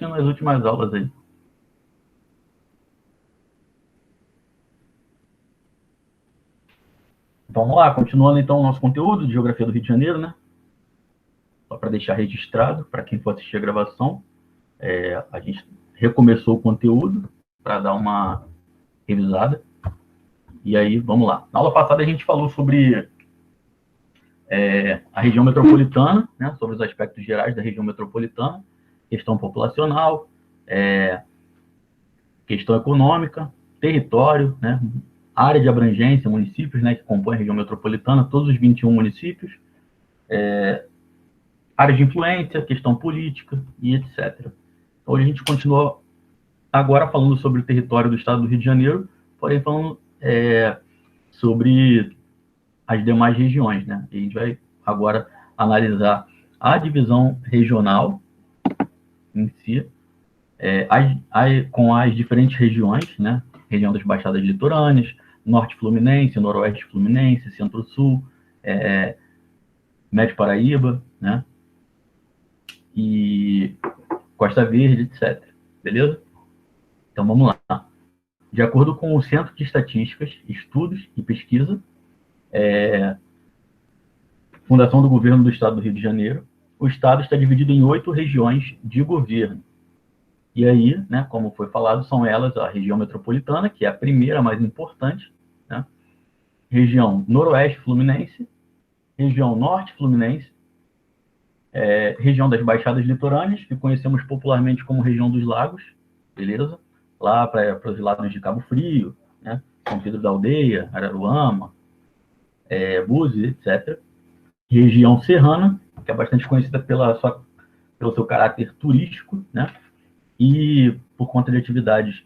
assistindo as últimas aulas aí. Vamos lá, continuando então o nosso conteúdo de Geografia do Rio de Janeiro, né? Só para deixar registrado, para quem for assistir a gravação, a gente recomeçou o conteúdo para dar uma revisada. E aí, vamos lá. Na aula passada a gente falou sobre a região metropolitana, né? Sobre os aspectos gerais da região metropolitana, questão populacional, questão econômica, território, né? Área de abrangência, municípios, né? Que compõem a região metropolitana, todos os 21 municípios, área de influência, questão política e etc. Hoje a gente continua agora falando sobre o território do estado do Rio de Janeiro, porém falando sobre as demais regiões, né? E a gente vai agora analisar a divisão regional em si, com as diferentes regiões, né? Região das Baixadas Litorâneas, Norte Fluminense, Noroeste Fluminense, Centro-Sul, Médio Paraíba, né? E Costa Verde, etc. Beleza? Então vamos lá. De acordo com o Centro de Estatísticas, Estudos e Pesquisa, Fundação do Governo do Estado do Rio de Janeiro, o estado está dividido em 8 regiões de governo. E aí, né, como foi falado, são elas a região metropolitana, que é a primeira mais importante, né? Região Noroeste Fluminense, região Norte Fluminense, região das Baixadas Litorâneas, que conhecemos popularmente como região dos Lagos, beleza? Lá para os lados de Cabo Frio, né? São Pedro da Aldeia, Araruama, Búzios, etc. Região Serrana, que é bastante conhecida pelo seu caráter turístico, né? E por conta de atividades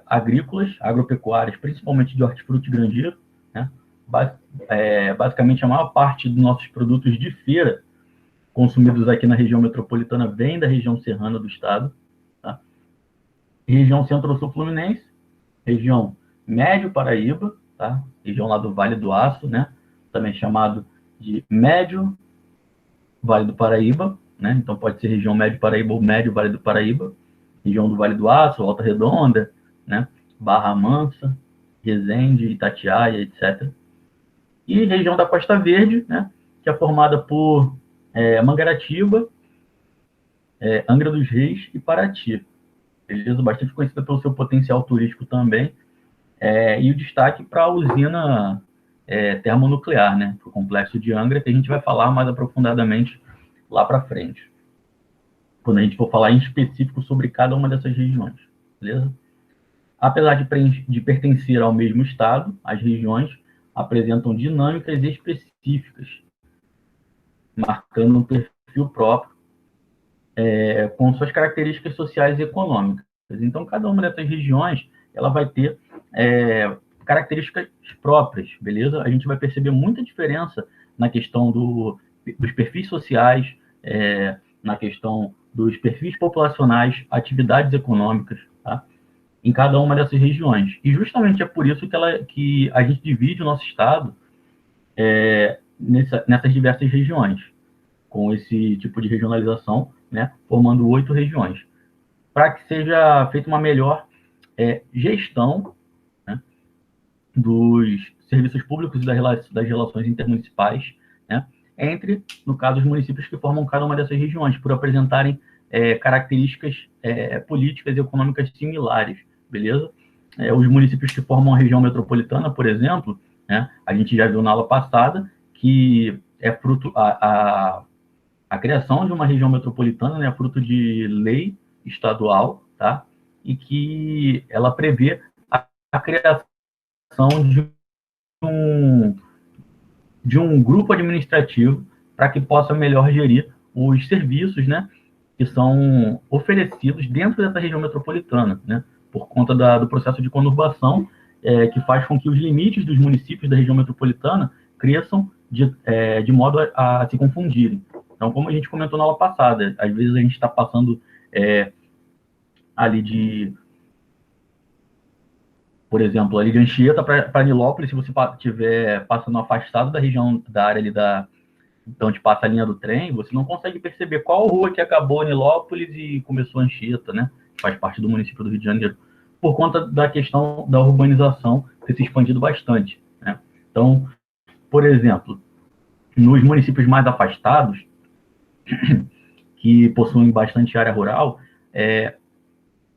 agrícolas, agropecuárias, principalmente de hortifruti e granjeiro, né? Basicamente, a maior parte dos nossos produtos de feira consumidos aqui na região metropolitana vem da região serrana do estado. Tá? Região Centro-Sul Fluminense, região Médio Paraíba, tá? Região lá do Vale do Aço, né? Também chamado de Médio Vale do Paraíba, né? Então pode ser região Médio Paraíba ou Médio Vale do Paraíba, região do Vale do Aço, Volta Redonda, né? Barra Mansa, Resende, Itatiaia, etc. E região da Costa Verde, né? Que é formada por Mangaratiba, Angra dos Reis e Paraty. Beleza? Bastante conhecida pelo seu potencial turístico também. E o destaque para a usina termonuclear, né? Para o complexo de Angra, que a gente vai falar mais aprofundadamente lá para frente, quando a gente for falar em específico sobre cada uma dessas regiões. Beleza? Apesar de pertencer ao mesmo estado, as regiões apresentam dinâmicas específicas, marcando um perfil próprio, com suas características sociais e econômicas. Então, cada uma dessas regiões ela vai ter características próprias, beleza? A gente vai perceber muita diferença na questão dos perfis sociais, na questão dos perfis populacionais, atividades econômicas, tá? Em cada uma dessas regiões. E justamente é por isso que a gente divide o nosso estado nessas diversas regiões, com esse tipo de regionalização, né, formando 8 regiões, para que seja feita uma melhor gestão, né, dos serviços públicos e das relações intermunicipais, né, entre, no caso, os municípios que formam cada uma dessas regiões, por apresentarem características políticas e econômicas similares, beleza? Os municípios que formam a região metropolitana, por exemplo, né, a gente já viu na aula passada que é fruto a criação de uma região metropolitana, né, é fruto de lei estadual, tá? E que ela prevê a criação de um grupo administrativo para que possa melhor gerir os serviços, né, que são oferecidos dentro dessa região metropolitana, né, por conta do processo de conurbação, que faz com que os limites dos municípios da região metropolitana cresçam de modo a se confundirem. Então, como a gente comentou na aula passada, às vezes a gente está passando ali por exemplo, ali de Anchieta para Nilópolis, se você estiver passando afastado da região, da área ali Então, te passa a linha do trem, você não consegue perceber qual rua que acabou Nilópolis e começou Anchieta, né? Faz parte do município do Rio de Janeiro, por conta da questão da urbanização ter se expandido bastante, né? Então, por exemplo, nos municípios mais afastados, que possuem bastante área rural,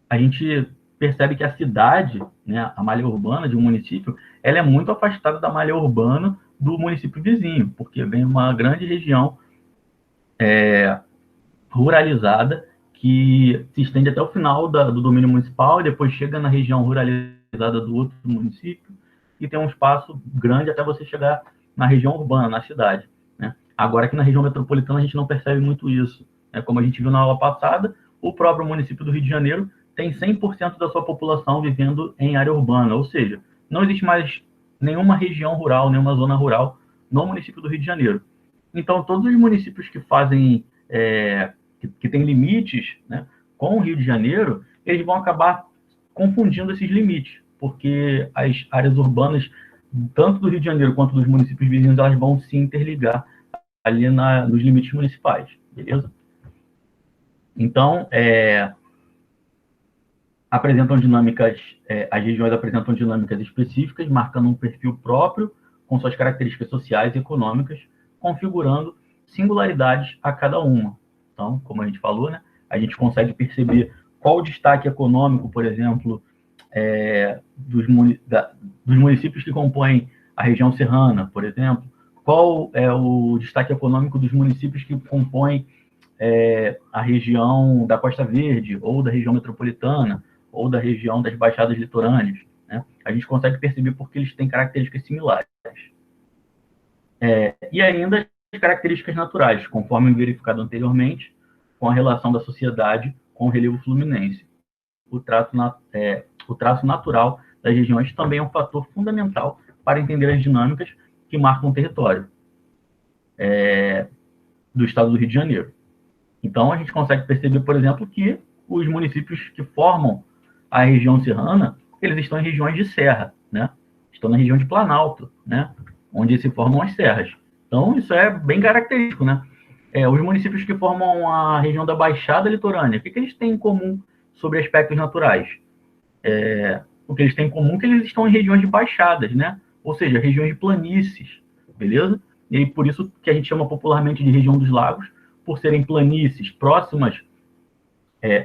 a gente percebe que a cidade, né, a malha urbana de um município, ela é muito afastada da malha urbana do município vizinho, porque vem uma grande região ruralizada que se estende até o final do domínio municipal e depois chega na região ruralizada do outro município e tem um espaço grande até você chegar na região urbana, na cidade, né? Agora, aqui na região metropolitana, a gente não percebe muito isso, né? Como a gente viu na aula passada, o próprio município do Rio de Janeiro tem 100% da sua população vivendo em área urbana, ou seja, não existe mais nenhuma região rural, nenhuma zona rural no município do Rio de Janeiro. Então, todos os municípios que fazem que tem limites, né, com o Rio de Janeiro, eles vão acabar confundindo esses limites, porque as áreas urbanas, tanto do Rio de Janeiro quanto dos municípios vizinhos, elas vão se interligar ali nos limites municipais, beleza? Então, as regiões apresentam dinâmicas específicas, marcando um perfil próprio, com suas características sociais e econômicas, configurando singularidades a cada uma. Então, como a gente falou, né, a gente consegue perceber qual o destaque econômico, por exemplo, dos municípios que compõem a região serrana, por exemplo, qual é o destaque econômico dos municípios que compõem a região da Costa Verde, ou da região metropolitana, ou da região das baixadas litorâneas, né? A gente consegue perceber porque eles têm características similares. E ainda as características naturais, conforme verificado anteriormente, com a relação da sociedade com o relevo fluminense. O traço natural das regiões também é um fator fundamental para entender as dinâmicas que marcam o território do estado do Rio de Janeiro. Então, a gente consegue perceber, por exemplo, que os municípios que formam a região serrana, eles estão em regiões de serra, né? Estão na região de Planalto, né? Onde se formam as serras. Então, isso é bem característico, né? Os municípios que formam a região da Baixada Litorânea, o que eles têm em comum sobre aspectos naturais? O que eles têm em comum é que eles estão em regiões de baixadas, né? Ou seja, regiões de planícies, beleza? E aí, por isso que a gente chama popularmente de região dos lagos, por serem planícies próximas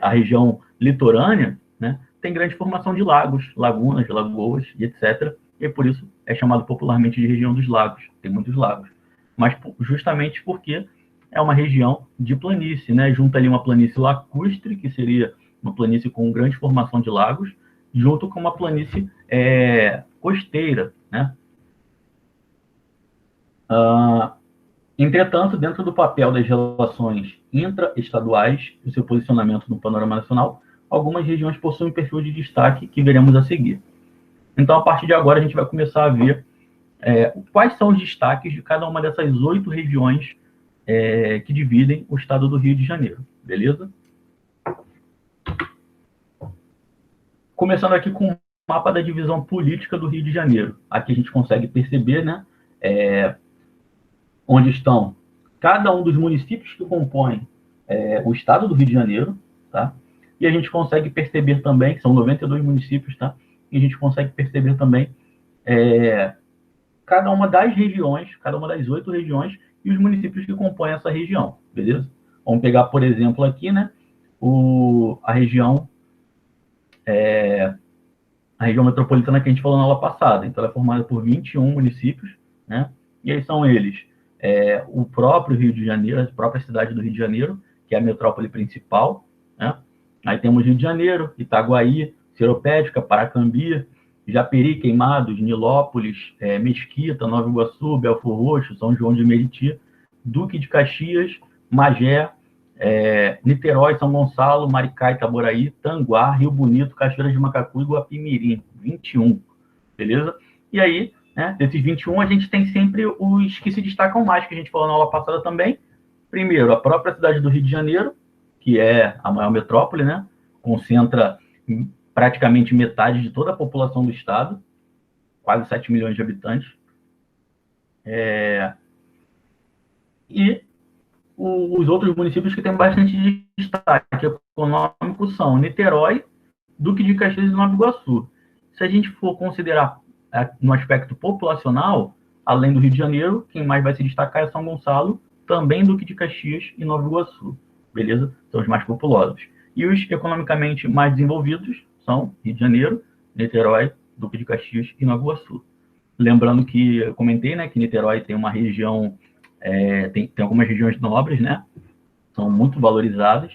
à região litorânea, né? Tem grande formação de lagos, lagunas, lagoas e etc. E por isso é chamado popularmente de região dos lagos. Tem muitos lagos. Mas justamente porque é uma região de planície, né? Junta ali uma planície lacustre, que seria uma planície com grande formação de lagos, junto com uma planície costeira, né? Entretanto, dentro do papel das relações intraestaduais e seu posicionamento no panorama nacional, algumas regiões possuem um perfil de destaque que veremos a seguir. Então, a partir de agora, a gente vai começar a ver quais são os destaques de cada uma dessas 8 regiões que dividem o estado do Rio de Janeiro, beleza? Começando aqui com o mapa da divisão política do Rio de Janeiro. Aqui a gente consegue perceber, né, onde estão cada um dos municípios que compõem o estado do Rio de Janeiro, tá? E a gente consegue perceber também, que são 92 municípios, tá? E a gente consegue perceber também cada uma das regiões, cada uma das 8 regiões e os municípios que compõem essa região, beleza? Vamos pegar, por exemplo, aqui, né, a região metropolitana que a gente falou na aula passada. Então, ela é formada por 21 municípios, né? E aí são eles o próprio Rio de Janeiro, a própria cidade do Rio de Janeiro, que é a metrópole principal, né? Aí temos Rio de Janeiro, Itaguaí, Seropédica, Paracambi, Japeri, Queimados, Nilópolis, Mesquita, Nova Iguaçu, Belfor Roxo, São João de Meriti, Duque de Caxias, Magé, Niterói, São Gonçalo, Maricá, Itaboraí, Tanguá, Rio Bonito, Cachoeiras de Macacu e Guapimirim, 21, beleza? E aí, né, desses 21, a gente tem sempre os que se destacam mais, que a gente falou na aula passada também. Primeiro, a própria cidade do Rio de Janeiro, que é a maior metrópole, né? Concentra praticamente metade de toda a população do estado, quase 7 milhões de habitantes. E os outros municípios que têm bastante destaque econômico são Niterói, Duque de Caxias e Nova Iguaçu. Se a gente for considerar no aspecto populacional, além do Rio de Janeiro, quem mais vai se destacar é São Gonçalo, também Duque de Caxias e Nova Iguaçu, beleza? São os mais populosos. E os economicamente mais desenvolvidos são Rio de Janeiro, Niterói, Duque de Caxias e Nova Iguaçu. Lembrando que eu comentei, né, que Niterói tem uma região, tem algumas regiões nobres, né, são muito valorizadas,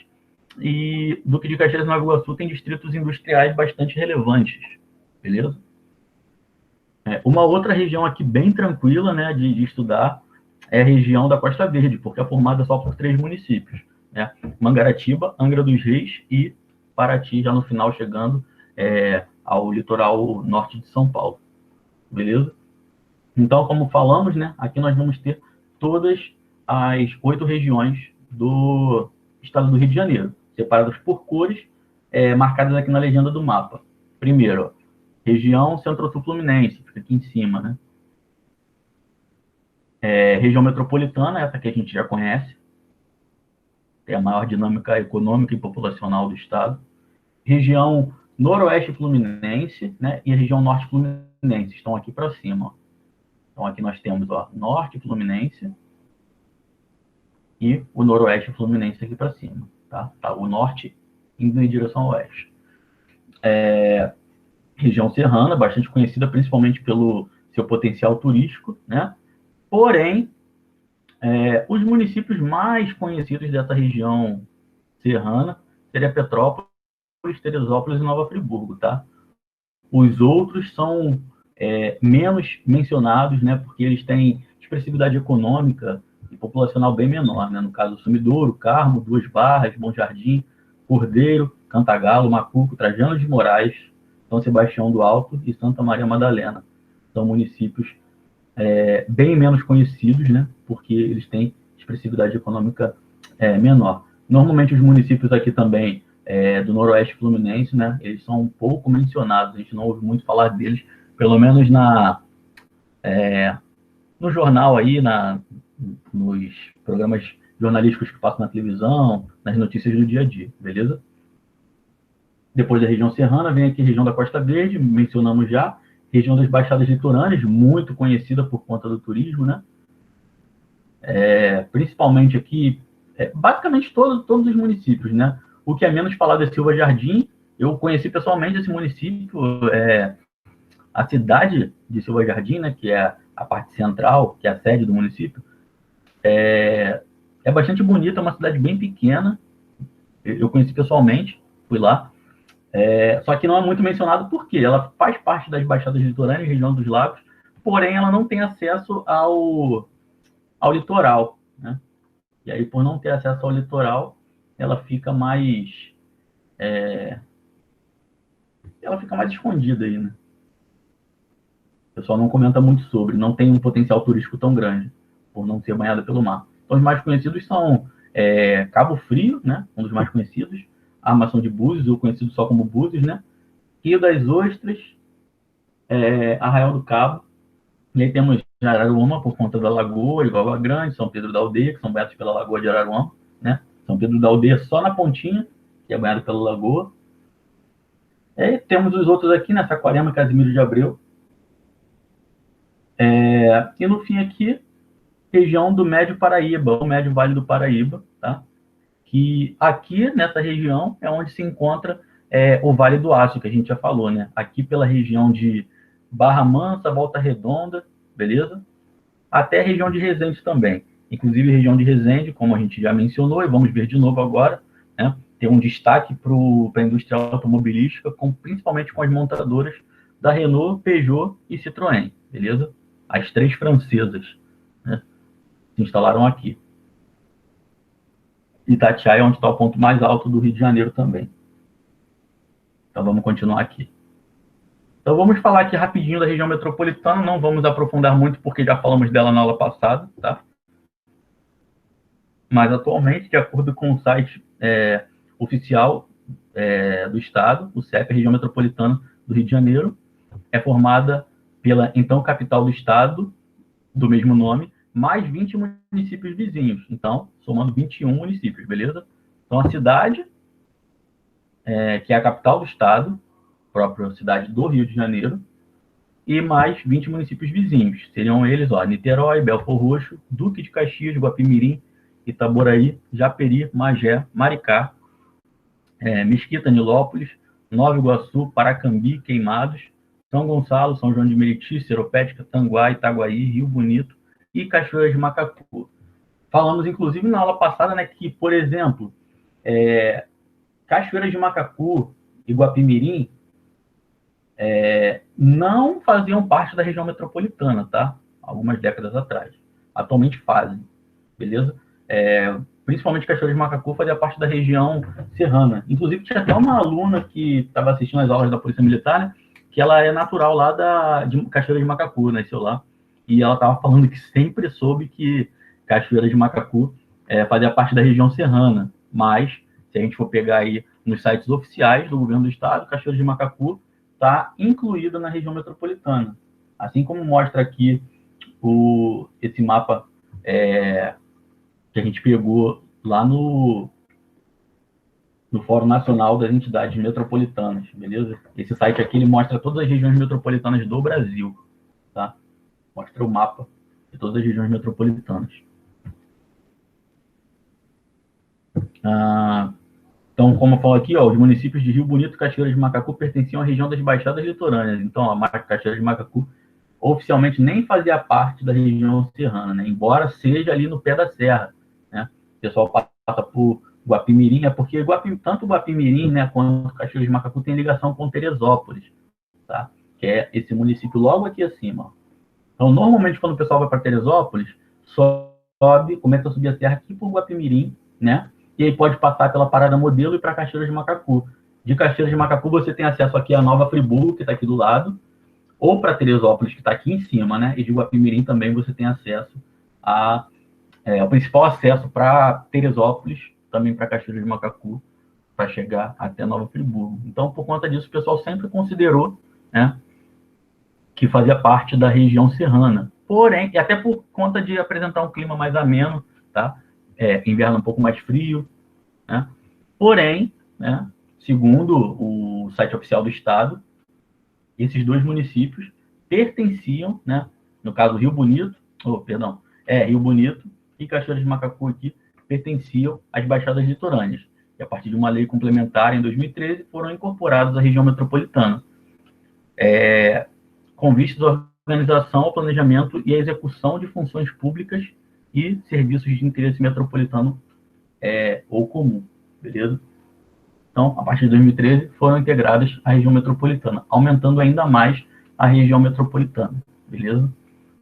e Duque de Caxias e Nova Iguaçu tem distritos industriais bastante relevantes, beleza? Uma outra região aqui bem tranquila, né, de estudar é a região da Costa Verde, porque é formada só por 3 municípios, né? Mangaratiba, Angra dos Reis e Paraty, já no final chegando ao litoral norte de São Paulo, beleza? Então, como falamos, né, aqui nós vamos ter todas as 8 regiões do estado do Rio de Janeiro, separadas por cores, marcadas aqui na legenda do mapa. Primeiro, ó, região Centro-Sul Fluminense, fica aqui em cima, né? Região metropolitana, essa que a gente já conhece, tem a maior dinâmica econômica e populacional do estado. Região Noroeste Fluminense, né? E a região Norte Fluminense, estão aqui para cima, ó. Então, aqui nós temos, ó, Norte Fluminense e o Noroeste Fluminense aqui para cima, tá? Tá o Norte indo em direção ao Oeste. Região serrana, bastante conhecida principalmente pelo seu potencial turístico, né? Porém, os municípios mais conhecidos dessa região serrana seria Petrópolis, Teresópolis e Nova Friburgo, tá? Os outros são menos mencionados, né? Porque eles têm expressividade econômica e populacional bem menor, né? No caso, Sumidouro, Carmo, Duas Barras, Bom Jardim, Cordeiro, Cantagalo, Macuco, Trajano de Moraes, São Sebastião do Alto e Santa Maria Madalena. São municípios bem menos conhecidos, né? Porque eles têm expressividade econômica menor. Normalmente os municípios aqui também do Noroeste Fluminense, né? Eles são um pouco mencionados, a gente não ouve muito falar deles, pelo menos no jornal aí, nos programas jornalísticos que passam na televisão, nas notícias do dia a dia, beleza? Depois da região serrana, vem aqui a região da Costa Verde, mencionamos já, região das Baixadas Litorâneas, muito conhecida por conta do turismo, né? Principalmente aqui, basicamente todos os municípios, né? O que é menos falado é Silva Jardim. Eu conheci pessoalmente esse município, a cidade de Silva Jardim, né? Que é a parte central, que é a sede do município, é bastante bonita, é uma cidade bem pequena. Eu conheci pessoalmente, fui lá. Só que não é muito mencionado porque ela faz parte das Baixadas Litorâneas, região dos lagos, porém ela não tem acesso ao litoral, né? E aí, por não ter acesso ao litoral, ela fica mais escondida aí, né? O pessoal não comenta muito sobre, não tem um potencial turístico tão grande, por não ser banhada pelo mar. Então, os mais conhecidos são Cabo Frio, né? Um dos mais conhecidos, Armação de Búzios, ou conhecido só como Búzios, né? Rio das Ostras, Arraial do Cabo, e aí temos Araruama, por conta da Lagoa, Iguaba Grande, São Pedro da Aldeia, que são banhados pela Lagoa de Araruama, né? São Pedro da Aldeia só na pontinha, que é banhado pela Lagoa. E temos os outros aqui, né? Saquarema, Casimiro de Abreu. E no fim aqui, região do Médio Paraíba, ou Médio Vale do Paraíba, tá? Que aqui, nessa região, é onde se encontra o Vale do Aço, que a gente já falou, né? Aqui pela região de Barra Mansa, Volta Redonda, beleza? Até a região de Resende também. Inclusive, a região de Resende, como a gente já mencionou, e vamos ver de novo agora, né? Tem um destaque para a indústria automobilística, principalmente com as montadoras da Renault, Peugeot e Citroën, beleza? As 3 francesas, né, se instalaram aqui. Itatiaia é onde está o ponto mais alto do Rio de Janeiro também. Então, vamos continuar aqui. Então, vamos falar aqui rapidinho da região metropolitana, não vamos aprofundar muito, porque já falamos dela na aula passada, tá? Mas, atualmente, de acordo com o site oficial do Estado, o CEP, a região metropolitana do Rio de Janeiro, é formada pela, então, capital do Estado, do mesmo nome, mais 20 municípios vizinhos. Então, somando 21 municípios, beleza? Então, a cidade, que é a capital do estado, própria cidade do Rio de Janeiro, e mais 20 municípios vizinhos. Seriam eles, ó, Niterói, Belfor Roxo, Duque de Caxias, Guapimirim, Itaboraí, Japeri, Magé, Maricá, Mesquita, Nilópolis, Nova Iguaçu, Paracambi, Queimados, São Gonçalo, São João de Meriti, Seropédica, Tanguá, Itaguaí, Rio Bonito e Cachoeiras de Macacu. Falamos, inclusive, na aula passada, né, que, por exemplo, Cachoeiras de Macacu e Guapimirim não faziam parte da região metropolitana, tá? Algumas décadas atrás. Atualmente fazem, beleza? Principalmente Cachoeiras de Macacu fazia parte da região serrana. Inclusive, tinha até uma aluna que estava assistindo as aulas da Polícia Militar, né, que ela é natural lá de Cachoeiras de Macacu, nasceu lá, e ela estava falando que sempre soube que Cachoeiras de Macacu fazia parte da região serrana, mas, se a gente for pegar aí nos sites oficiais do governo do estado, Cachoeiras de Macacu está incluída na região metropolitana. Assim como mostra aqui esse mapa que a gente pegou lá no Fórum Nacional das Entidades Metropolitanas, beleza? Esse site aqui ele mostra todas as regiões metropolitanas do Brasil, tá? Mostra o mapa de todas as regiões metropolitanas. Então, como eu falo aqui, ó, os municípios de Rio Bonito e Cachoeiras de Macacu pertenciam à região das Baixadas Litorâneas. Então, a marca Cachoeiras de Macacu oficialmente nem fazia parte da região serrana, né? Embora seja ali no pé da serra, né? O pessoal passa por Guapimirim, porque tanto Guapimirim, né, quanto Cachoeiras de Macacu tem ligação com Teresópolis, tá? Que é esse município logo aqui acima. Então, normalmente, quando o pessoal vai para Teresópolis, começa a subir a serra aqui por Guapimirim, né? E aí pode passar pela Parada Modelo e para Cachoeiras de Macacu. De Cachoeiras de Macacu, você tem acesso aqui à Nova Friburgo, que está aqui do lado, ou para Teresópolis, que está aqui em cima, né? E de Guapimirim também você tem acesso o principal acesso para Teresópolis, também para Cachoeiras de Macacu, para chegar até Nova Friburgo. Então, por conta disso, o pessoal sempre considerou, né, que fazia parte da região serrana. Porém, e até por conta de apresentar um clima mais ameno, tá? Inverno um pouco mais frio, né? Porém, né, segundo o site oficial do estado, esses 2 municípios pertenciam, né, no caso Rio Bonito e Cachoeiras de Macacu aqui pertenciam às Baixadas Litorâneas. E a partir de uma lei complementar em 2013 foram incorporados à região metropolitana, com vistas à organização, ao planejamento e à execução de funções públicas e serviços de interesse metropolitano ou comum, beleza? Então, a partir de 2013, foram integradas à região metropolitana, aumentando ainda mais a região metropolitana, beleza?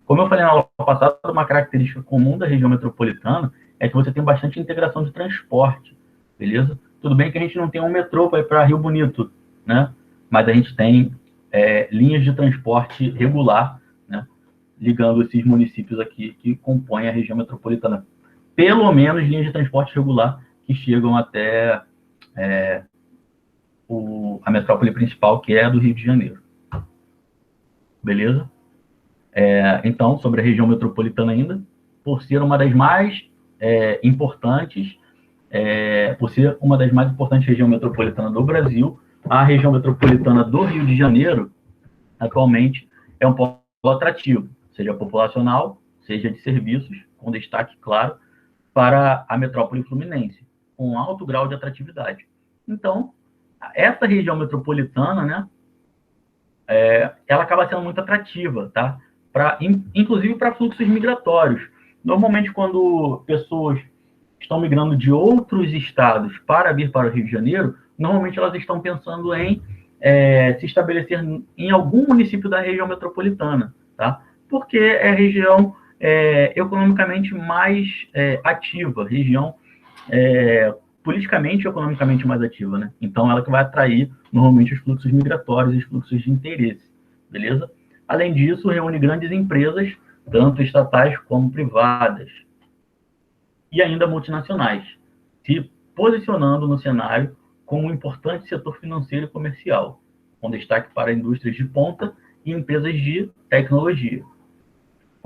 Como eu falei na aula passada, uma característica comum da região metropolitana é que você tem bastante integração de transporte, beleza? Tudo bem que a gente não tem um metrô para ir para Rio Bonito, né? Mas a gente tem linhas de transporte regular, né, ligando esses municípios aqui que compõem a região metropolitana. Pelo menos linhas de transporte regular que chegam até a metrópole principal, que é a do Rio de Janeiro. Beleza? Então, sobre a região metropolitana ainda, por ser uma das mais importantes, por ser uma das mais importantes regiões metropolitanas do Brasil, a região metropolitana do Rio de Janeiro, atualmente, é um polo atrativo, seja populacional, seja de serviços, com destaque, claro, para a metrópole fluminense, com alto grau de atratividade. Então, essa região metropolitana, né, ela acaba sendo muito atrativa, tá? Inclusive para fluxos migratórios. Normalmente, quando pessoas estão migrando de outros estados para vir para o Rio de Janeiro, normalmente elas estão pensando em se estabelecer em algum município da região metropolitana, tá? Porque é a região economicamente mais ativa, região politicamente e economicamente mais ativa, né? Então, ela que vai atrair, normalmente, os fluxos migratórios e os fluxos de interesse, beleza? Além disso, reúne grandes empresas, tanto estatais como privadas, e ainda multinacionais, se posicionando no cenário como um importante setor financeiro e comercial, com destaque para indústrias de ponta e empresas de tecnologia.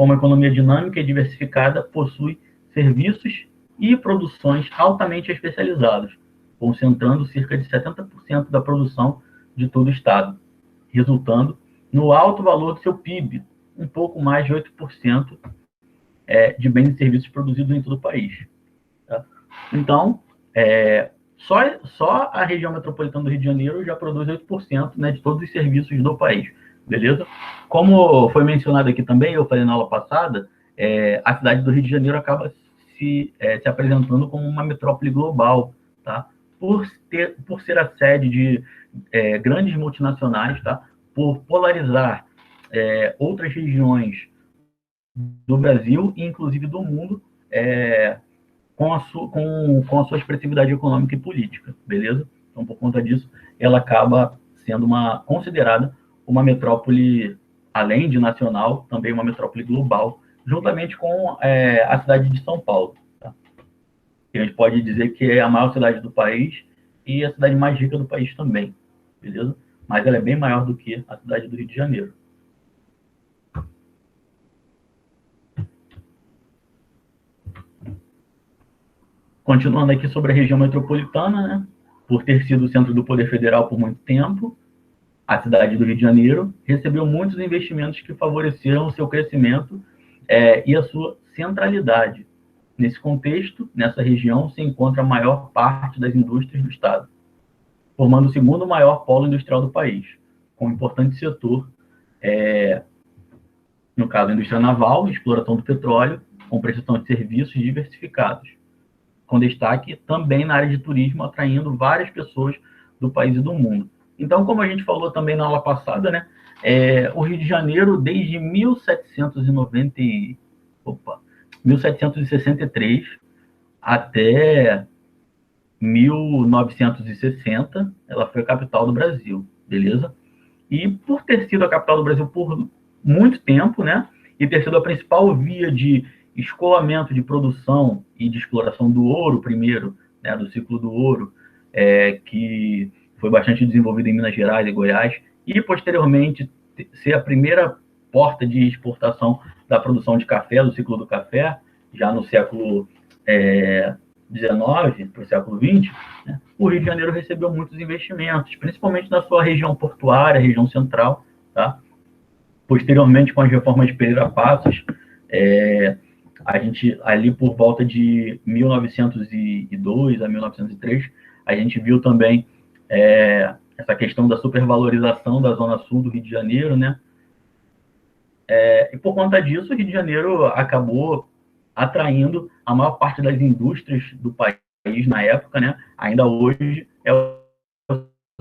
como economia dinâmica e diversificada, possui serviços e produções altamente especializados, concentrando cerca de 70% da produção de todo o Estado, resultando no alto valor do seu PIB, um pouco mais de 8% de bens e serviços produzidos em todo o país. Tá? Então, só a região metropolitana do Rio de Janeiro já produz 8%, né, de todos os serviços do país, beleza? Como foi mencionado aqui também, eu falei na aula passada, a cidade do Rio de Janeiro acaba se apresentando como uma metrópole global, tá? Por ser a sede de grandes multinacionais, tá? Por polarizar outras regiões do Brasil e inclusive do mundo, com a sua expressividade econômica e política, beleza? Então, por conta disso, ela acaba sendo considerada uma metrópole, além de nacional, também uma metrópole global, juntamente com a cidade de São Paulo. Tá? A gente pode dizer que é a maior cidade do país e a cidade mais rica do país também, beleza? Mas ela é bem maior do que a cidade do Rio de Janeiro. Continuando aqui sobre a região metropolitana, né? Por ter sido o centro do poder federal por muito tempo, a cidade do Rio de Janeiro recebeu muitos investimentos que favoreceram o seu crescimento e a sua centralidade. Nesse contexto, nessa região, se encontra a maior parte das indústrias do Estado, formando o segundo maior polo industrial do país, com um importante setor, no caso, a indústria naval, exploração do petróleo, com prestação de serviços diversificados, com destaque também na área de turismo, atraindo várias pessoas do país e do mundo. Então, como a gente falou também na aula passada, né, o Rio de Janeiro, desde 1763 até 1960, ela foi a capital do Brasil, beleza? E por ter sido a capital do Brasil por muito tempo, né, e ter sido a principal via de escoamento de produção e de exploração do ouro primeiro, né, do ciclo do ouro, que foi bastante desenvolvido em Minas Gerais e Goiás, e posteriormente ser a primeira porta de exportação da produção de café, do ciclo do café, já no século XIX para o século XX, né, o Rio de Janeiro recebeu muitos investimentos, principalmente na sua região portuária, região central, tá? Posteriormente, com as reformas de Pereira Passos, a gente, ali por volta de 1902 a 1903, a gente viu também essa questão da supervalorização da Zona Sul do Rio de Janeiro, né? E por conta disso, o Rio de Janeiro acabou atraindo a maior parte das indústrias do país na época, né? Ainda hoje é o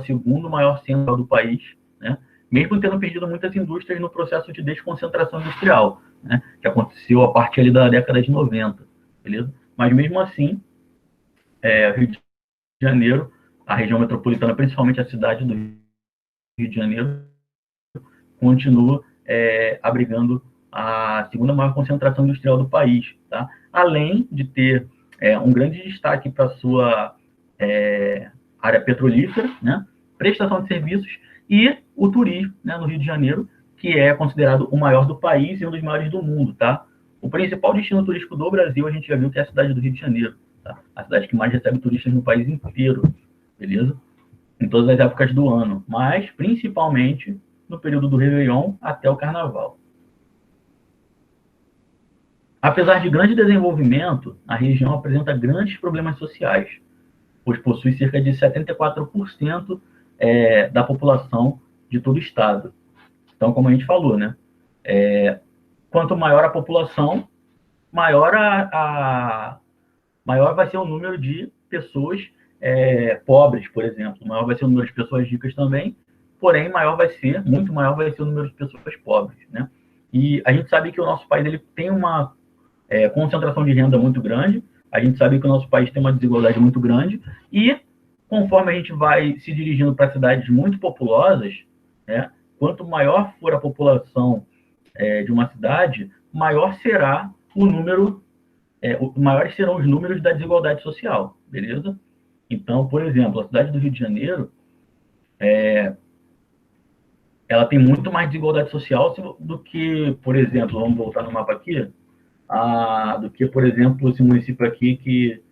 segundo maior centro do país, né? Mesmo tendo perdido muitas indústrias no processo de desconcentração industrial, né, que aconteceu a partir ali da década de 90, beleza? Mas mesmo assim, o Rio de Janeiro, a região metropolitana, principalmente a cidade do Rio de Janeiro, continua abrigando a segunda maior concentração industrial do país, tá? Além de ter um grande destaque para a sua área petrolífera, né, prestação de serviços e o turismo, né, no Rio de Janeiro, que é considerado o maior do país e um dos maiores do mundo, tá? O principal destino turístico do Brasil, a gente já viu que é a cidade do Rio de Janeiro, tá? A cidade que mais recebe turistas no país inteiro, beleza? Em todas as épocas do ano, mas principalmente no período do Réveillon até o Carnaval. Apesar de grande desenvolvimento, a região apresenta grandes problemas sociais, pois possui cerca de 74% da população de todo o estado. Então, como a gente falou, né? Quanto maior a população, maior maior vai ser o número de pessoas pobres, por exemplo. Maior vai ser o número de pessoas ricas também, porém, muito maior vai ser o número de pessoas pobres, né? E a gente sabe que o nosso país ele tem uma concentração de renda muito grande, a gente sabe que o nosso país tem uma desigualdade muito grande, e conforme a gente vai se dirigindo para cidades muito populosas, né, quanto maior for a população de uma cidade, maior será o número, maiores serão os números da desigualdade social, beleza? Então, por exemplo, a cidade do Rio de Janeiro, ela tem muito mais desigualdade social do que, por exemplo, vamos voltar no mapa aqui, do que, por exemplo, esse município aqui que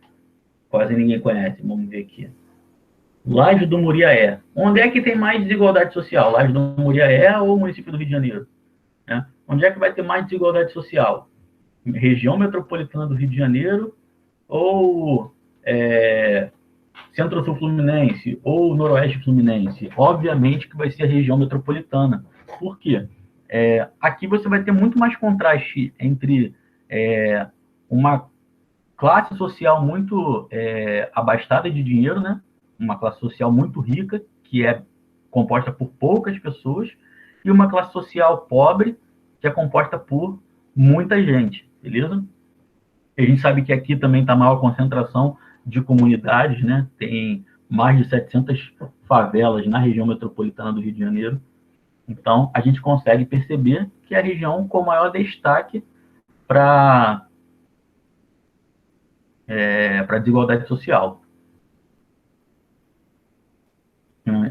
quase ninguém conhece. Vamos ver aqui. Laje do Muriaé. Onde é que tem mais desigualdade social? Laje do Muriaé ou o município do Rio de Janeiro? Né? Onde é que vai ter mais desigualdade social? Região metropolitana do Rio de Janeiro ou Centro-Sul Fluminense ou Noroeste Fluminense? Obviamente que vai ser a região metropolitana. Por quê? Aqui você vai ter muito mais contraste entre uma classe social muito abastada de dinheiro, né? Uma classe social muito rica, que é composta por poucas pessoas, e uma classe social pobre, que é composta por muita gente, beleza? A gente sabe que aqui também está a maior concentração de comunidades, né? Tem mais de 700 favelas na região metropolitana do Rio de Janeiro. Então, a gente consegue perceber que é a região com maior destaque para a desigualdade social.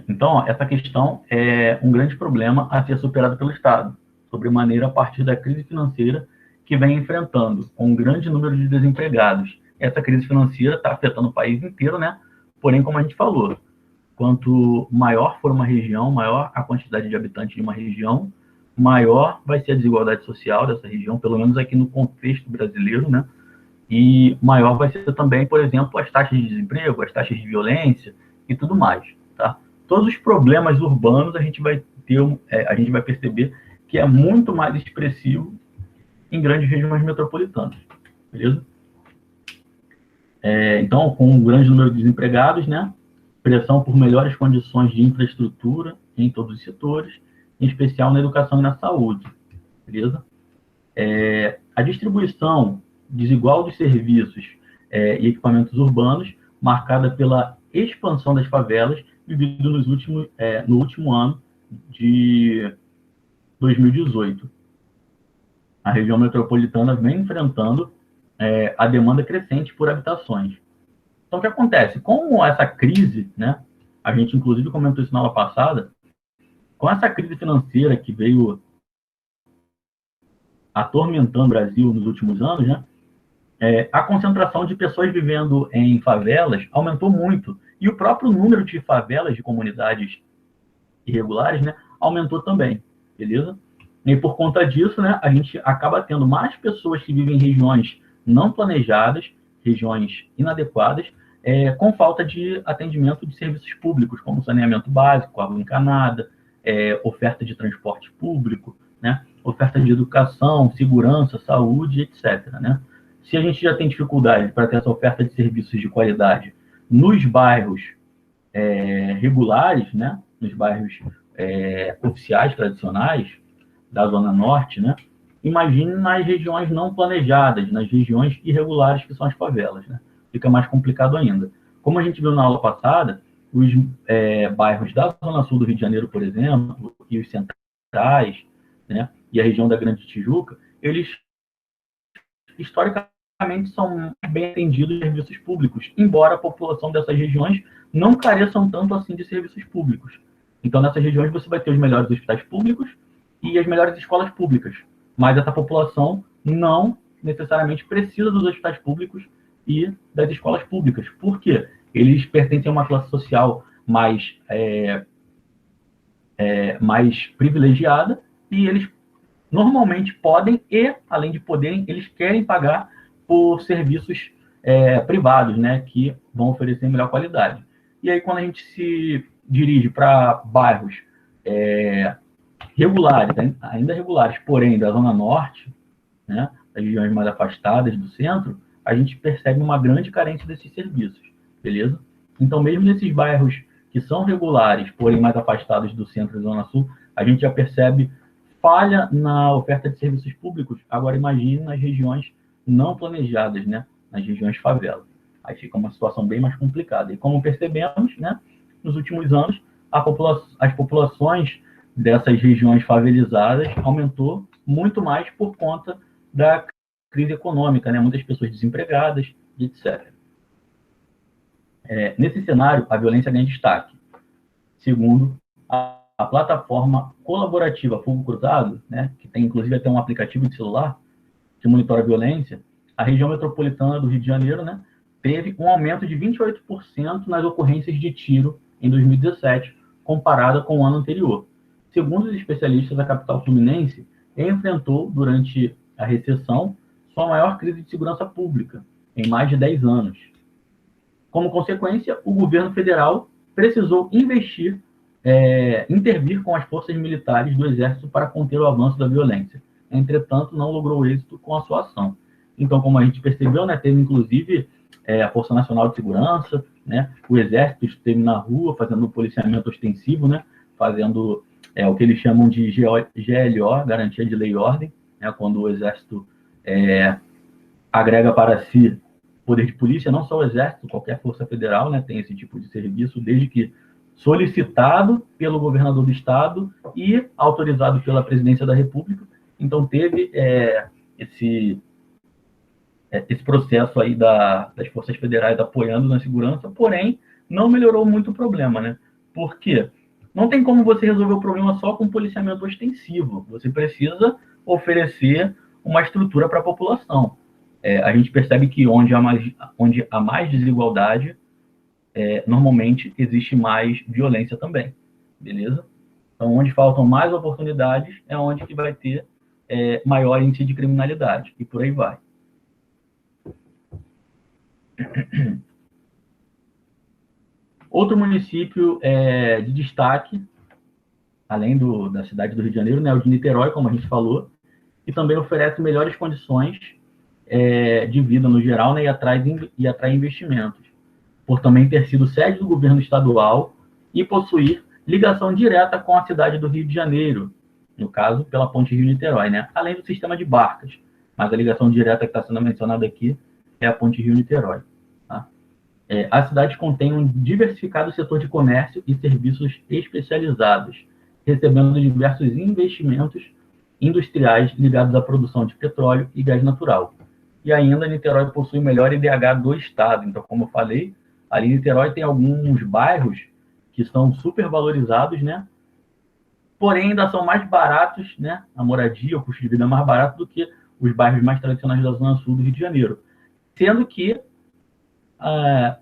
Então, essa questão é um grande problema a ser superado pelo Estado, sobremaneira a partir da crise financeira que vem enfrentando, com um grande número de desempregados. Essa crise financeira está afetando o país inteiro, né? Porém, como a gente falou, quanto maior for uma região, maior a quantidade de habitantes de uma região, maior vai ser a desigualdade social dessa região, pelo menos aqui no contexto brasileiro, né? E maior vai ser também, por exemplo, as taxas de desemprego, as taxas de violência e tudo mais, tá? Todos os problemas urbanos a gente vai perceber que é muito mais expressivo em grandes regiões metropolitanas, beleza? Então, com um grande número de desempregados, né? Pressão por melhores condições de infraestrutura em todos os setores, em especial na educação e na saúde, beleza? A distribuição desigual dos serviços e equipamentos urbanos, marcada pela expansão das favelas, vivido no último ano de 2018. A região metropolitana vem enfrentando a demanda crescente por habitações. Então, o que acontece? Com essa crise, né, a gente inclusive comentou isso na aula passada, com essa crise financeira que veio atormentando o Brasil nos últimos anos, né, a concentração de pessoas vivendo em favelas aumentou muito. E o próprio número de favelas, de comunidades irregulares, né, aumentou também, beleza? E por conta disso, né, a gente acaba tendo mais pessoas que vivem em regiões não planejadas, regiões inadequadas, com falta de atendimento de serviços públicos, como saneamento básico, água encanada, oferta de transporte público, né, oferta de educação, segurança, saúde, etc., né? Se a gente já tem dificuldade para ter essa oferta de serviços de qualidade nos bairros regulares, né, nos bairros oficiais, tradicionais, da Zona Norte, né, imagine nas regiões não planejadas, nas regiões irregulares que são as favelas, né? Fica mais complicado ainda. Como a gente viu na aula passada, os bairros da Zona Sul do Rio de Janeiro, por exemplo, e os centrais, né, e a região da Grande Tijuca, eles historicamente são bem atendidos em serviços públicos, embora a população dessas regiões não careçam tanto assim de serviços públicos. Então, nessas regiões você vai ter os melhores hospitais públicos e as melhores escolas públicas, mas essa população não necessariamente precisa dos hospitais públicos e das escolas públicas. Por quê? Eles pertencem a uma classe social mais privilegiada e eles normalmente podem e, além de poderem, eles querem pagar por serviços privados, né, que vão oferecer melhor qualidade. E aí, quando a gente se dirige para bairros regulares, ainda regulares, porém da Zona Norte, né, das regiões mais afastadas do centro, a gente percebe uma grande carência desses serviços, beleza? Então, mesmo nesses bairros que são regulares, porém mais afastados do centro e Zona Sul, a gente já percebe falha na oferta de serviços públicos. Agora, imagine nas regiões não planejadas, né, nas regiões favelas. Aí fica uma situação bem mais complicada. E como percebemos, né, nos últimos anos, as populações dessas regiões favelizadas aumentou muito mais por conta da crise econômica, né? Muitas pessoas desempregadas, etc. Nesse cenário, a violência ganha destaque, segundo a plataforma colaborativa Fogo Cruzado, né, que tem inclusive até um aplicativo de celular que monitora a violência, a região metropolitana do Rio de Janeiro, né, teve um aumento de 28% nas ocorrências de tiro em 2017, comparada com o ano anterior. Segundo os especialistas, a capital fluminense enfrentou, durante a recessão, sua maior crise de segurança pública em mais de 10 anos. Como consequência, o governo federal precisou intervir com as forças militares do Exército para conter o avanço da violência. Entretanto, não logrou êxito com a sua ação. Então, como a gente percebeu, né, teve inclusive a Força Nacional de Segurança, né, o Exército esteve na rua fazendo um policiamento ostensivo, né, fazendo o que eles chamam de GLO, Garantia de Lei e Ordem, né, quando o Exército agrega para si poder de polícia, não só o Exército, qualquer força federal, né, tem esse tipo de serviço, desde que solicitado pelo governador do estado e autorizado pela presidência da República. Então, teve esse processo aí das forças federais apoiando na segurança, porém, não melhorou muito o problema, né? Por quê? Não tem como você resolver o problema só com policiamento ostensivo. Você precisa oferecer uma estrutura para a população. A gente percebe que onde há mais desigualdade, normalmente existe mais violência também, beleza? Então, onde faltam mais oportunidades é onde que vai ter maior índice de criminalidade, e por aí vai. Outro município de destaque, além da cidade do Rio de Janeiro, né, o de Niterói, como a gente falou, que também oferece melhores condições de vida no geral, né, e atrai investimentos, por também ter sido sede do governo estadual e possuir ligação direta com a cidade do Rio de Janeiro, no caso, pela ponte Rio-Niterói, né, além do sistema de barcas, mas a ligação direta que está sendo mencionada aqui é a ponte Rio-Niterói. Tá? A cidade contém um diversificado setor de comércio e serviços especializados, recebendo diversos investimentos industriais ligados à produção de petróleo e gás natural. E ainda, Niterói possui o melhor IDH do estado. Então, como eu falei, ali em Niterói tem alguns bairros que são super valorizados, né? Porém, ainda são mais baratos, né? A moradia, o custo de vida é mais barato do que os bairros mais tradicionais da Zona Sul do Rio de Janeiro. Sendo que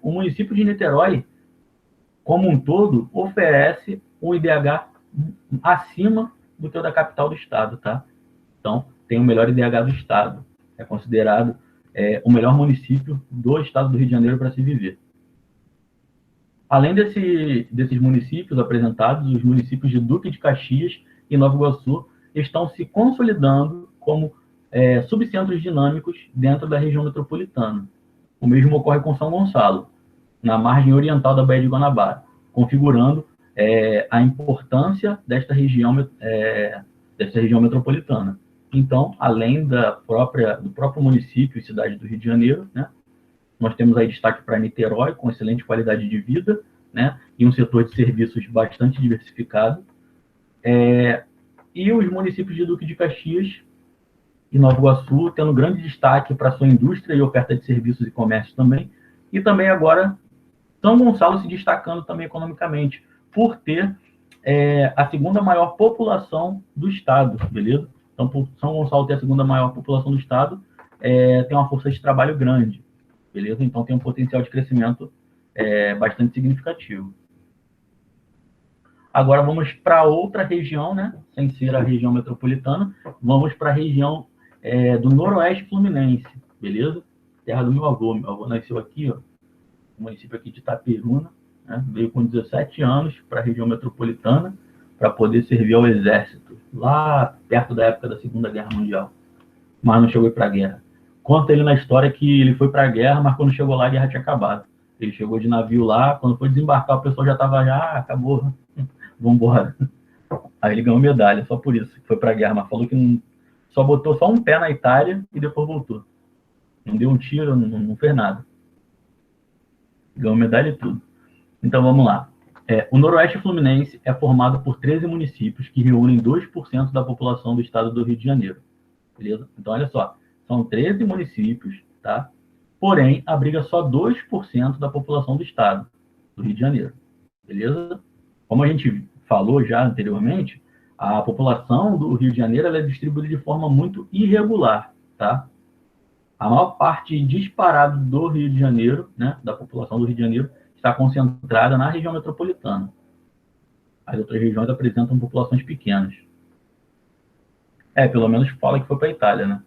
o município de Niterói, como um todo, oferece um IDH acima do que o da capital do estado, tá? Então, tem o melhor IDH do estado. É considerado o melhor município do estado do Rio de Janeiro para se viver. Além desses municípios apresentados, os municípios de Duque de Caxias e Nova Iguaçu estão se consolidando como subcentros dinâmicos dentro da região metropolitana. O mesmo ocorre com São Gonçalo, na margem oriental da Baía de Guanabara, configurando a importância desta região metropolitana. Então, além do próprio município e cidade do Rio de Janeiro, né, nós temos aí destaque para Niterói, com excelente qualidade de vida, né, e um setor de serviços bastante diversificado. E os municípios de Duque de Caxias e Nova Iguaçu tendo grande destaque para sua indústria e oferta de serviços e comércio também. E também agora São Gonçalo se destacando também economicamente, por ter a segunda maior população do estado, beleza? Então, por São Gonçalo ter a segunda maior população do estado, tem uma força de trabalho grande, beleza? Então, tem um potencial de crescimento bastante significativo. Agora, vamos para outra região, né? Sem ser a região metropolitana, vamos para a região do Noroeste Fluminense, beleza? Terra do meu avô. Meu avô nasceu aqui, ó, no município aqui de Itaperuna, né? Veio com 17 anos para a região metropolitana para poder servir ao Exército, lá perto da época da Segunda Guerra Mundial, mas não chegou para a guerra. Conta ele na história que ele foi para a guerra, mas quando chegou lá a guerra tinha acabado. Ele chegou de navio lá, quando foi desembarcar o pessoal já estava acabou, vamos embora. Aí ele ganhou medalha, só por isso que foi para a guerra, mas falou que só botou só um pé na Itália e depois voltou. Não deu um tiro, não fez nada. Ganhou medalha e tudo. Então vamos lá. O Noroeste Fluminense é formado por 13 municípios que reúnem 2% da população do estado do Rio de Janeiro. Beleza? Então, olha só. São 13 municípios, tá? Porém, abriga só 2% da população do estado do Rio de Janeiro. Beleza? Como a gente falou já anteriormente, a população do Rio de Janeiro ela é distribuída de forma muito irregular, tá? A maior parte disparada do Rio de Janeiro, né, da população do Rio de Janeiro, está concentrada na região metropolitana. As outras regiões apresentam populações pequenas. Pelo menos fala que foi para a Itália, né?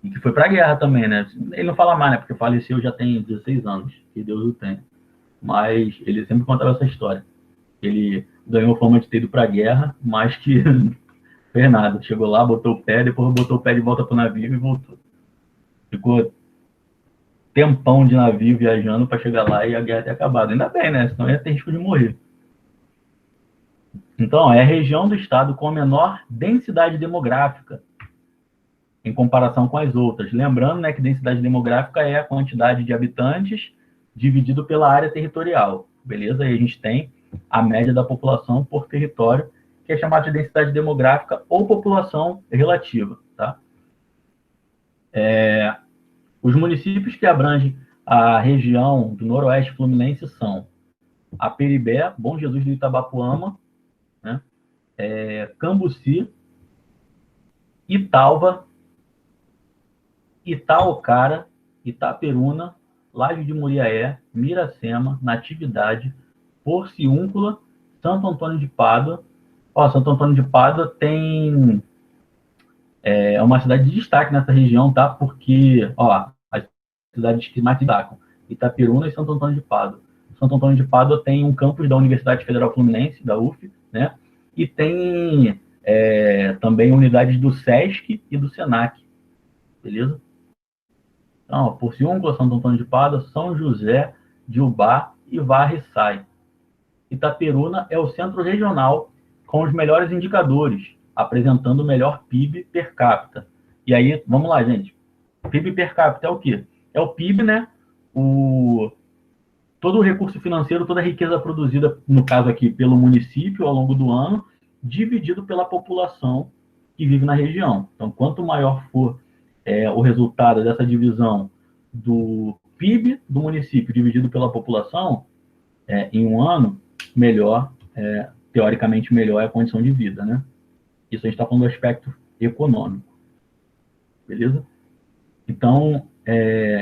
E que foi para a guerra também, né? Ele não fala mais, né? Porque faleceu já tem 16 anos, que Deus o tenha. Mas ele sempre contava essa história. Ele ganhou fama de ter ido para a guerra, mas que não fez nada. Chegou lá, botou o pé, depois botou o pé de volta para o navio e voltou. Ficou tempão de navio viajando para chegar lá e a guerra ter acabado. Ainda bem, né? Senão ia ter risco de morrer. Então, é a região do estado com a menor densidade demográfica em comparação com as outras. Lembrando, né, que densidade demográfica é a quantidade de habitantes dividido pela área territorial, beleza? E a gente tem a média da população por território, que é chamada de densidade demográfica ou população relativa, tá? Os municípios que abrangem a região do Noroeste Fluminense são Aperibé, Bom Jesus do Itabapoama, né? Cambuci, Italva, Itaocara, Itaperuna, Laje de Muriaé, Miracema, Natividade, Porciúncula, Santo Antônio de Pádua. Santo Antônio de Pádua tem uma cidade de destaque nessa região, tá? Porque, as cidades que mais destacam, Itaperuna e Santo Antônio de Pádua. Santo Antônio de Pádua tem um campus da Universidade Federal Fluminense, da UF, né? E tem também unidades do SESC e do SENAC, beleza? Então, Porciúncula, Santo Antônio de Pádua, São José de Ubá e Varre-Sai. Itaperuna é o centro regional com os melhores indicadores, apresentando o melhor PIB per capita. E aí, vamos lá, gente. PIB per capita é o quê? É o PIB, né? Todo o recurso financeiro, toda a riqueza produzida, no caso aqui, pelo município ao longo do ano, dividido pela população que vive na região. Então, quanto maior for o resultado dessa divisão do PIB do município dividido pela população, em um ano, melhor, teoricamente melhor é a condição de vida, né? Isso a gente está falando do aspecto econômico, beleza? Então,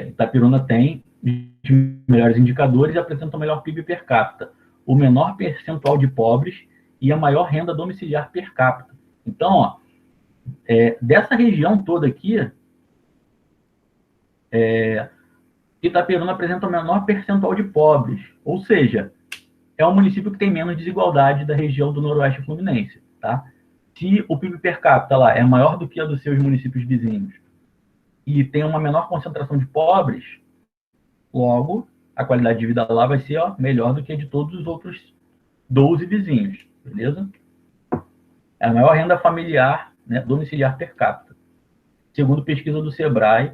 Itaperuna tem os melhores indicadores e apresenta o melhor PIB per capita, o menor percentual de pobres e a maior renda domiciliar per capita. Então, dessa região toda aqui, Itaperuna apresenta o menor percentual de pobres, ou seja, é o município que tem menos desigualdade da região do Noroeste Fluminense, tá? Se o PIB per capita lá é maior do que a dos seus municípios vizinhos e tem uma menor concentração de pobres, logo, a qualidade de vida lá vai ser melhor do que a de todos os outros 12 vizinhos, beleza? É a maior renda familiar, né, domiciliar per capita. Segundo pesquisa do Sebrae,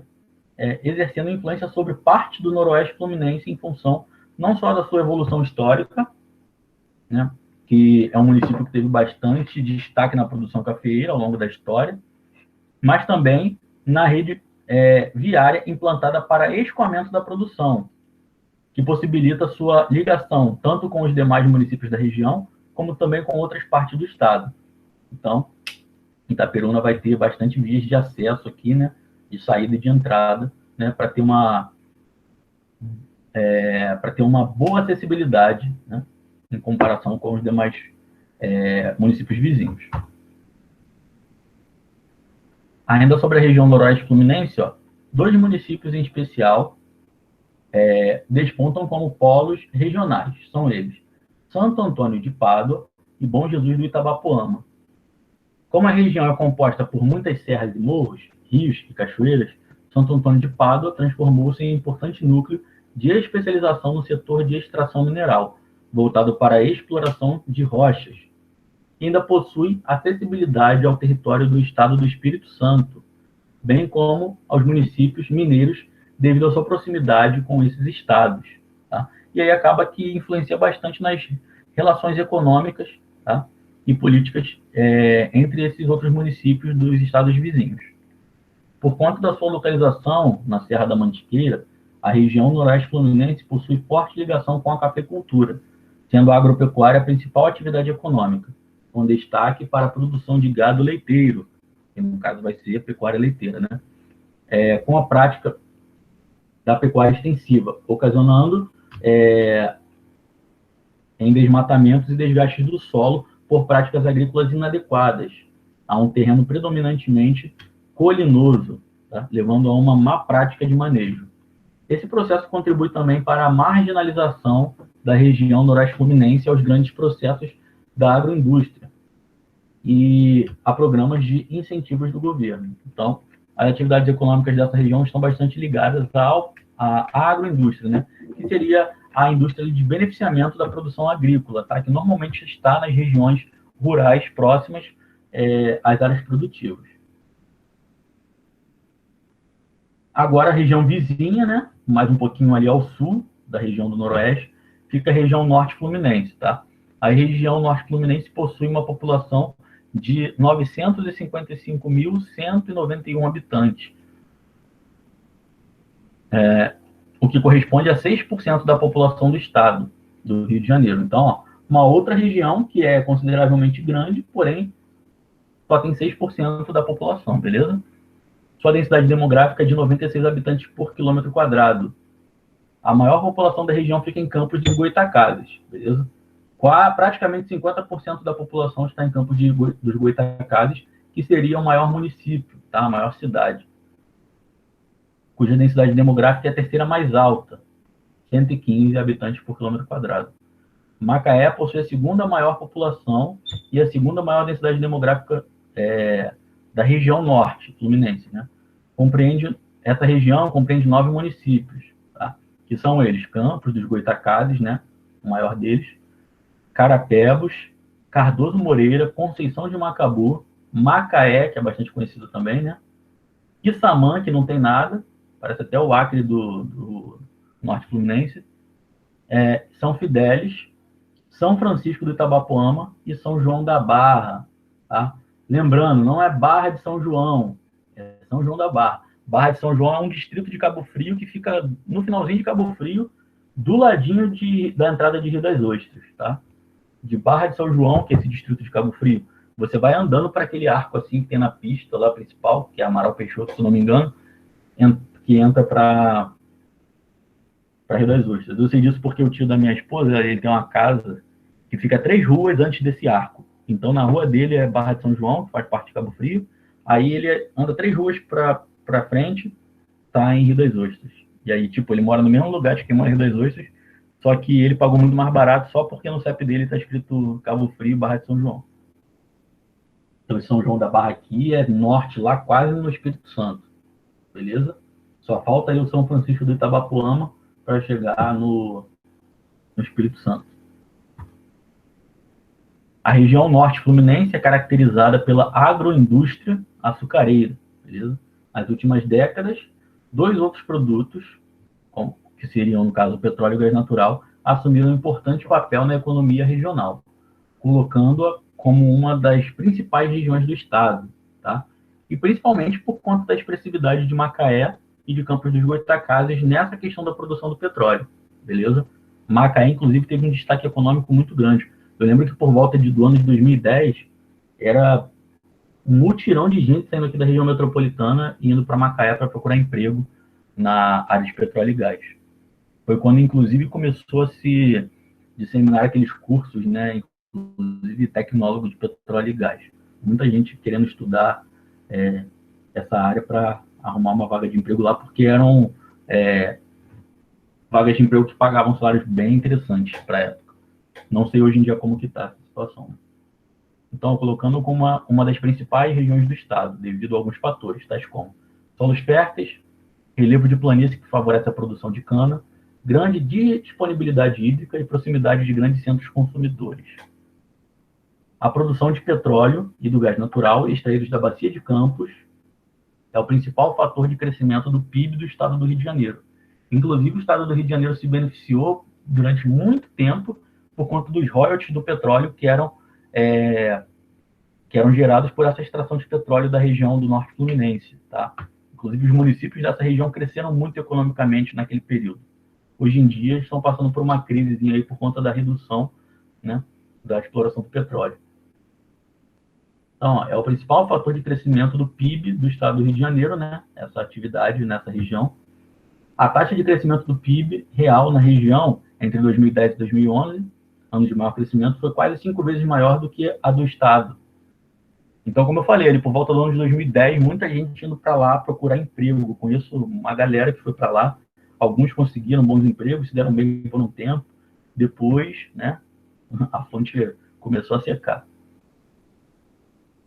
exercendo influência sobre parte do Noroeste Fluminense em função não só da sua evolução histórica, né, que é um município que teve bastante destaque na produção cafeeira ao longo da história, mas também na rede viária implantada para escoamento da produção, que possibilita sua ligação tanto com os demais municípios da região, como também com outras partes do estado. Então, Itaperuna vai ter bastante vias de acesso aqui, né, de saída e de entrada, né, para ter uma boa acessibilidade, né, em comparação com os demais municípios vizinhos. Ainda sobre a região noroeste fluminense, dois municípios em especial despontam como polos regionais. São eles Santo Antônio de Pádua e Bom Jesus do Itabapoama. Como a região é composta por muitas serras e morros, rios e cachoeiras, Santo Antônio de Pádua transformou-se em importante núcleo de especialização no setor de extração mineral, voltado para a exploração de rochas. E ainda possui acessibilidade ao território do estado do Espírito Santo, bem como aos municípios mineiros, devido à sua proximidade com esses estados. Tá? E aí acaba que influencia bastante nas relações econômicas, tá, e políticas entre esses outros municípios dos estados vizinhos. Por conta da sua localização na Serra da Mantiqueira, a região noroeste fluminense possui forte ligação com a cafeicultura, sendo a agropecuária a principal atividade econômica, com destaque para a produção de gado leiteiro, que no caso vai ser a pecuária leiteira, né? Com a prática da pecuária extensiva, ocasionando em desmatamentos e desgastes do solo por práticas agrícolas inadequadas, a um terreno predominantemente colinoso, tá? Levando a uma má prática de manejo. Esse processo contribui também para a marginalização da região noroeste fluminense aos grandes processos da agroindústria e a programas de incentivos do governo. Então, as atividades econômicas dessa região estão bastante ligadas à agroindústria, né? Que seria a indústria de beneficiamento da produção agrícola, tá? Que normalmente está nas regiões rurais próximas às áreas produtivas. Agora, a região vizinha, né? Mais um pouquinho ali ao sul da região do Noroeste, fica a região norte fluminense, tá? A região norte fluminense possui uma população de 955.191 habitantes, o que corresponde a 6% da população do estado do Rio de Janeiro. Então, ó, uma outra região que é consideravelmente grande, porém, só tem 6% da população, beleza? Sua densidade demográfica é de 96 habitantes por quilômetro quadrado. A maior população da região fica em Campos de Goytacazes, beleza? Praticamente 50% da população está em Campos dos Goytacazes, que seria o maior município, tá? A maior cidade, cuja densidade demográfica é a terceira mais alta, 115 habitantes por quilômetro quadrado. Macaé possui a segunda maior população e a segunda maior densidade demográfica da região norte fluminense, né? Essa região compreende 9 municípios, tá? Que são eles: Campos dos Goytacazes, né? O maior deles, Carapebus, Cardoso Moreira, Conceição de Macabu, Macaé, que é bastante conhecido também, né? Quissamã, que não tem nada, parece até o Acre do norte fluminense, São Fidélis, São Francisco do Itabapoama e São João da Barra, tá? Lembrando, não é Barra de São João, é São João da Barra. Barra de São João é um distrito de Cabo Frio que fica no finalzinho de Cabo Frio, do ladinho da entrada de Rio das Ostras, tá? De Barra de São João, que é esse distrito de Cabo Frio, você vai andando para aquele arco assim que tem na pista lá principal, que é Amaral Peixoto, se não me engano, que entra para Rio das Ostras. Eu sei disso porque o tio da minha esposa, ele tem uma casa que fica 3 ruas antes desse arco. Então, na rua dele é Barra de São João, que faz parte de Cabo Frio. Aí ele anda 3 ruas para frente, tá em Rio das Ostras. E aí, tipo, ele mora no mesmo lugar de quem mora em Rio das Ostras, só que ele pagou muito mais barato só porque no CEP dele está escrito Cabo Frio, Barra de São João. Então, São João da Barra aqui é norte, lá quase no Espírito Santo. Beleza? Só falta aí o São Francisco do Itabapoama para chegar no Espírito Santo. A região norte fluminense é caracterizada pela agroindústria açucareira, beleza? Nas últimas décadas, 2 outros produtos, que seriam, no caso, o petróleo e o gás natural, assumiram um importante papel na economia regional, colocando-a como uma das principais regiões do estado, tá? E principalmente por conta da expressividade de Macaé e de Campos dos Goytacazes nessa questão da produção do petróleo, beleza? Macaé, inclusive, teve um destaque econômico muito grande. Eu lembro que por volta do ano de 2010, era um mutirão de gente saindo aqui da região metropolitana e indo para Macaé para procurar emprego na área de petróleo e gás. Foi quando, inclusive, começou a se disseminar aqueles cursos, né, inclusive tecnólogo de petróleo e gás. Muita gente querendo estudar essa área para arrumar uma vaga de emprego lá, porque eram vagas de emprego que pagavam salários bem interessantes para a época. Não sei hoje em dia como que está essa situação. Então, colocando como uma das principais regiões do estado, devido a alguns fatores, tais como solos férteis, relevo de planície que favorece a produção de cana, grande disponibilidade hídrica e proximidade de grandes centros consumidores. A produção de petróleo e do gás natural extraídos da Bacia de Campos é o principal fator de crescimento do PIB do estado do Rio de Janeiro. Inclusive, o estado do Rio de Janeiro se beneficiou durante muito tempo por conta dos royalties do petróleo que eram gerados por essa extração de petróleo da região do norte fluminense, tá? Inclusive, os municípios dessa região cresceram muito economicamente naquele período. Hoje em dia, estão passando por uma crise aí por conta da redução né, da exploração do petróleo. Então, ó, é o principal fator de crescimento do PIB do estado do Rio de Janeiro, né, essa atividade nessa região. A taxa de crescimento do PIB real na região entre 2010 e 2011, anos de maior crescimento, foi quase 5 vezes maior do que a do estado. Então, como eu falei, ali, por volta do ano de 2010, muita gente indo para lá procurar emprego. Conheço uma galera que foi para lá, alguns conseguiram bons empregos, se deram bem por um tempo, depois, né, a fonte começou a secar.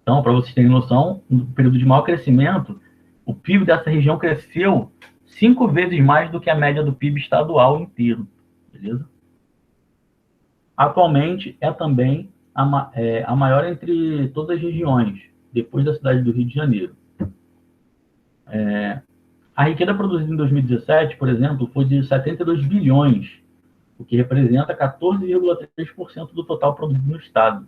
Então, para vocês terem noção, no período de maior crescimento, o PIB dessa região cresceu 5 vezes mais do que a média do PIB estadual inteiro, beleza? Atualmente, é também a maior entre todas as regiões, depois da cidade do Rio de Janeiro. A riqueza produzida em 2017, por exemplo, foi de 72 bilhões, o que representa 14,3% do total produzido no estado.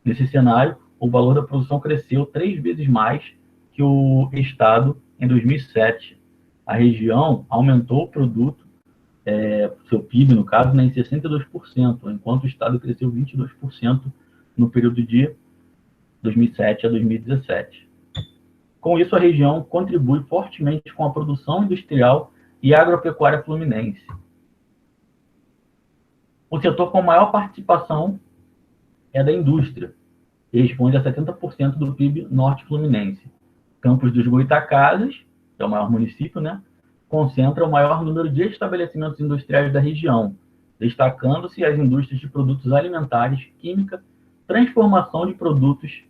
Nesse cenário, o valor da produção cresceu 3 vezes mais que o estado em 2007. A região aumentou o produto, seu PIB, no caso, em 62%, enquanto o estado cresceu 22% no período de 2007 a 2017. Com isso, a região contribui fortemente com a produção industrial e agropecuária fluminense. O setor com maior participação é da indústria, que responde a 70% do PIB norte fluminense. Campos dos Goytacazes, que é o maior município, né, concentra o maior número de estabelecimentos industriais da região, destacando-se as indústrias de produtos alimentares, química, transformação de produtos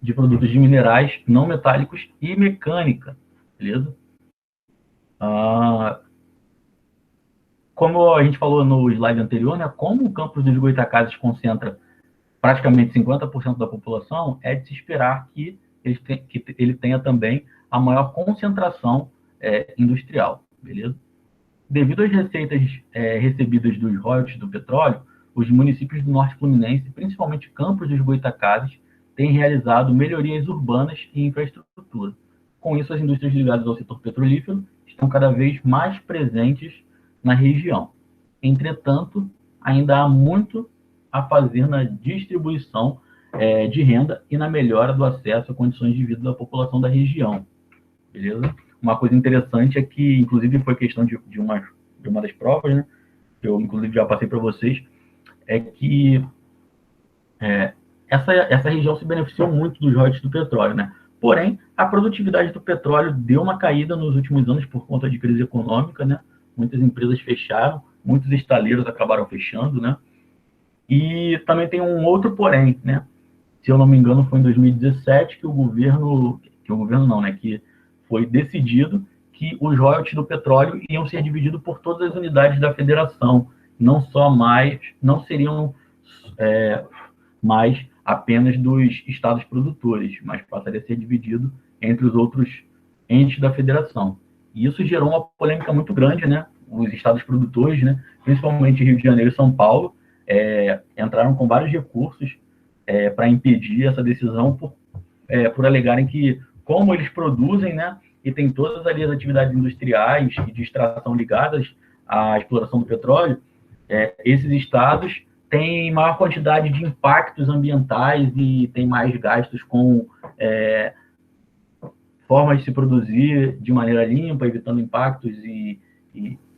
de minerais não metálicos e mecânica, beleza? Como a gente falou no slide anterior, né, como o campus dos Goytacazes concentra praticamente 50% da população, é de se esperar que ele tenha também a maior concentração industrial, beleza? Devido às receitas recebidas dos royalties do petróleo, os municípios do norte fluminense, principalmente Campos dos Goytacazes, têm realizado melhorias urbanas e infraestrutura. Com isso, as indústrias ligadas ao setor petrolífero estão cada vez mais presentes na região. Entretanto, ainda há muito a fazer na distribuição de renda e na melhora do acesso a condições de vida da população da região. Beleza? Uma coisa interessante é que, inclusive, foi questão de uma das provas, né, que eu, inclusive, já passei para vocês, é que essa região se beneficiou muito dos royalties do petróleo, né? Porém, a produtividade do petróleo deu uma caída nos últimos anos por conta de crise econômica, né? Muitas empresas fecharam, muitos estaleiros acabaram fechando, né? E também tem um outro porém, né? Se eu não me engano, foi em 2017 que que foi decidido que os royalties do petróleo iam ser divididos por todas as unidades da federação, não seriam mais apenas dos estados produtores, mas passaria a ser dividido entre os outros entes da federação. E isso gerou uma polêmica muito grande, né? Os estados produtores, né, principalmente Rio de Janeiro e São Paulo, entraram com vários recursos para impedir essa decisão por alegarem que, como eles produzem, né, e tem todas ali as atividades industriais e de extração ligadas à exploração do petróleo, esses estados têm maior quantidade de impactos ambientais e têm mais gastos com formas de se produzir de maneira limpa, evitando impactos e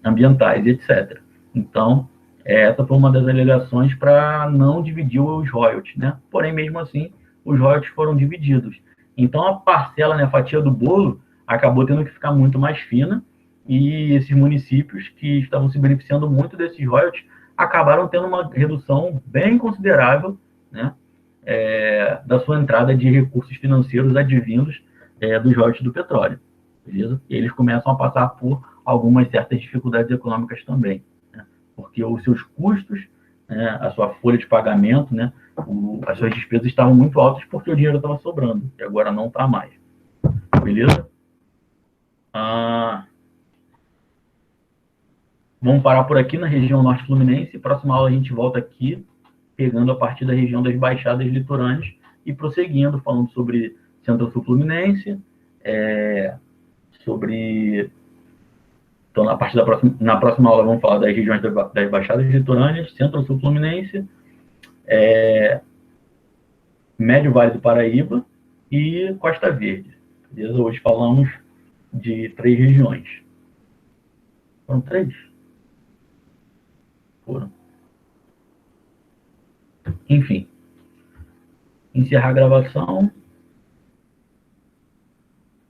ambientais, etc. Então, essa foi uma das alegações para não dividir os royalties, né? Porém, mesmo assim, os royalties foram divididos. Então, a parcela, né, a fatia do bolo, acabou tendo que ficar muito mais fina, e esses municípios que estavam se beneficiando muito desses royalties acabaram tendo uma redução bem considerável, né, da sua entrada de recursos financeiros advindos dos royalties do petróleo, beleza? E eles começam a passar por algumas certas dificuldades econômicas também, né? Porque os seus custos, né, a sua folha de pagamento, né, as suas despesas estavam muito altas porque o dinheiro estava sobrando, e agora não está mais, beleza? Vamos parar por aqui na região norte fluminense. Próxima aula a gente volta aqui, pegando a partir da região das baixadas litorâneas e prosseguindo, falando sobre Centro-Sul Fluminense, sobre Então, na próxima aula, vamos falar das regiões das Baixadas Litorâneas, Centro-Sul Fluminense, Médio Vale do Paraíba e Costa Verde. Beleza? Hoje falamos de 3 regiões. Foram 3? Foram. Enfim. Encerrar a gravação.